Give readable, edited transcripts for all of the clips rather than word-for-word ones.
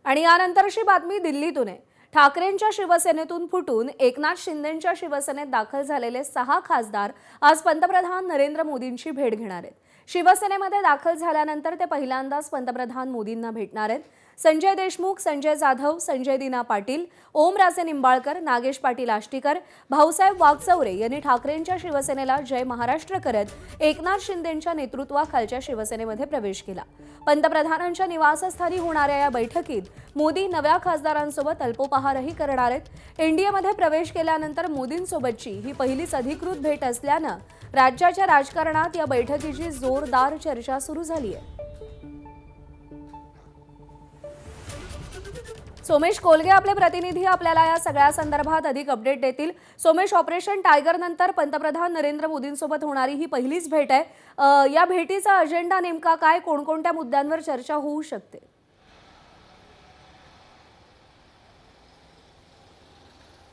आणि यानंतरची बातमी दिल्लीतून आहे। ठाकरेंच्या शिवसेनेतून फुटून एकनाथ शिंदेंच्या शिवसेनेत दाखल झालेले 6 खासदार आज पंतप्रधान नरेंद्र मोदींची भेट घेणार आहेत। शिवसेनेमध्ये दाखल झाल्यानंतर ते पहिल्यांदाच पंतप्रधान मोदींना भेटणार आहेत। संजय देशमुख, संजय जाधव, संजय दिना पाटील, ओमराजे निंबाळकर, नागेश पाटील आष्टीकर, भाऊसाहेब वागचौरे यांनी ठाकरेंच्या शिवसेनेला जय महाराष्ट्र करत एकनाथ शिंदेंच्या नेतृत्वाखालच्या शिवसेनेमध्ये प्रवेश केला। पंतप्रधानांच्या निवासस्थानी होणाऱ्या या बैठकीत मोदी नव्या खासदारांसोबत अल्पोपहारही करणार आहेत। एनडीएमध्ये प्रवेश केल्यानंतर मोदींसोबतची ही पहिलीच अधिकृत भेट असल्यानं राज्याच्या राजकारणात या बैठकीची जोरदार चर्चा सुरू झाली आहे। सोमेश कोलगे आपले प्रतिनिधी आपल्याला या सगळ्या संदर्भात अधिक अपडेट देतील। सोमेश, ऑपरेशन टायगर नंतर पंतप्रधान नरेंद्र मोदींसोबत होणारी ही पहिलीच भेट आहे। या भेटीचा अजेंडा नेमका काय, कोणकोणत्या मुद्द्यांवर चर्चा होऊ शकते?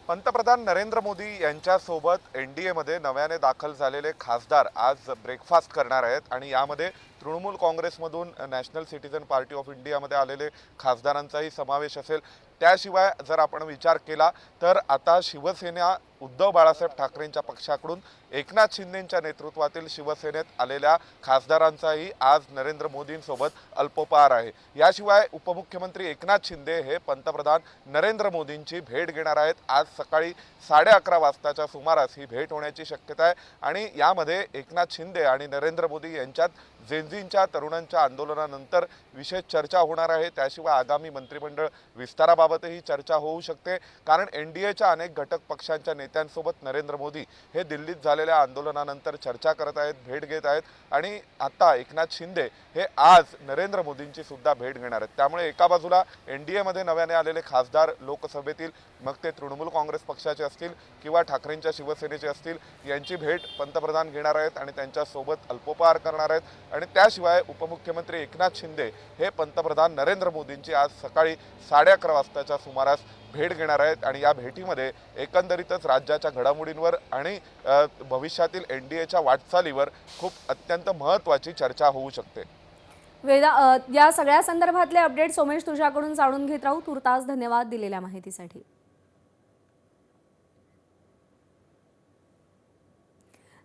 पंतप्रधान नरेंद्र मोदी यांच्यासोबत एनडीएमध्ये नव्याने दाखल झालेले खासदार आज ब्रेकफास्ट करणार आहेत आणि यामध्ये तृणमूल काँग्रेसमधून नॅशनल सिटीझन पार्टी ऑफ इंडियामध्ये आलेले खासदारांचाही समावेश असेल। त्याशिवाय जर आपण विचार केला तर आता शिवसेना उद्धव बाळासाहेब ठाकरेंच्या पक्षाकडून एकनाथ शिंदेंच्या नेतृत्वातील शिवसेनेत आलेल्या खासदारांचाही आज नरेंद्र मोदींसोबत अल्पोपहार आहे। याशिवाय उपमुख्यमंत्री एकनाथ शिंदे हे पंतप्रधान नरेंद्र मोदींची भेट घेणार आहेत। आज सकाळी 11:30 वाजताच्या सुमारास ही भेट होण्याची शक्यता आहे आणि यामध्ये एकनाथ शिंदे आणि नरेंद्र मोदी यांच्यात जेनझींच्या तरुणांच्या आंदोलनानंतर विशेष चर्चा होणार आहे। त्याशिवाय आगामी मंत्रिमंडळ विस्ताराबाबतही चर्चा होऊ शकते, कारण एनडीएच्या अनेक घटक पक्षांच्या नेत्यांसोबत नरेंद्र मोदी हे दिल्लीत झालेल्या आंदोलनानंतर चर्चा करत आहेत, भेट घेत आहेत आणि आता एकनाथ शिंदे हे आज नरेंद्र मोदींची सुद्धा भेट घेणार आहेत। त्यामुळे एका बाजूला एनडीएमध्ये नव्याने आलेले खासदार लोकसभेतील, मग ते तृणमूल काँग्रेस पक्षाचे असतील किंवा ठाकरेंच्या शिवसेनेचे असतील, यांची भेट पंतप्रधान घेणार आहेत आणि त्यांच्यासोबत अल्पोपहार करणार आहेत। आणि त्याशिवाय उपमुख्यमंत्री एकनाथ शिंदे हे पंतप्रधान नरेंद्र मोदींची आज सकाळी 11:30 वाजताच्या सुमारास भेट घेणार आहेत आणि या भेटीमध्ये एकंदरीतच राज्याच्या घडामोडींवर आणि भविष्यातील एनडीएच्या वाटचालीवर खूप अत्यंत महत्त्वाची चर्चा होऊ शकते। या सगळ्या संदर्भातले अपडेट सोमेश तुझ्याकडून जाणून घेत राहू। तुर्तास धन्यवाद दिलेल्या माहितीसाठी।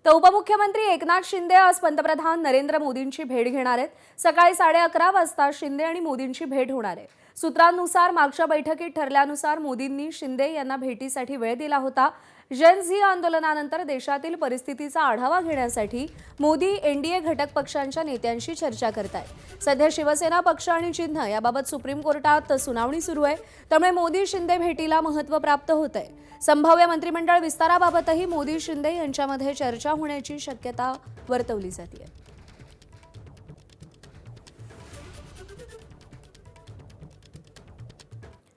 तर उपमुख्यमंत्री एकनाथ शिंदे आज पंतप्रधान नरेंद्र मोदींची भेट घेणार आहेत। सकाळी 11:30 वाजता शिंदे आणि मोदींची भेट होणार आहे। सूत्रांनुसार मागच्या बैठकीत ठरल्यानुसार मोदींनी शिंदे यांना भेटीसाठी वेळ दिला होता। जेनझी आंदोलनानंतर देशातील परिस्थितीचा आढावा घेण्यासाठी मोदी एनडीए घटक पक्षांच्या नेत्यांशी चर्चा करतायत। सध्या शिवसेना पक्ष आणि चिन्ह याबाबत सुप्रीम कोर्टात सुनावणी सुरू आहे, त्यामुळे मोदी शिंदे भेटीला महत्त्व प्राप्त होत आहे। संभाव्य मंत्रिमंडळ विस्ताराबाबतही मोदी शिंदे यांच्यामध्ये चर्चा होण्याची शक्यता वर्तवली जाते।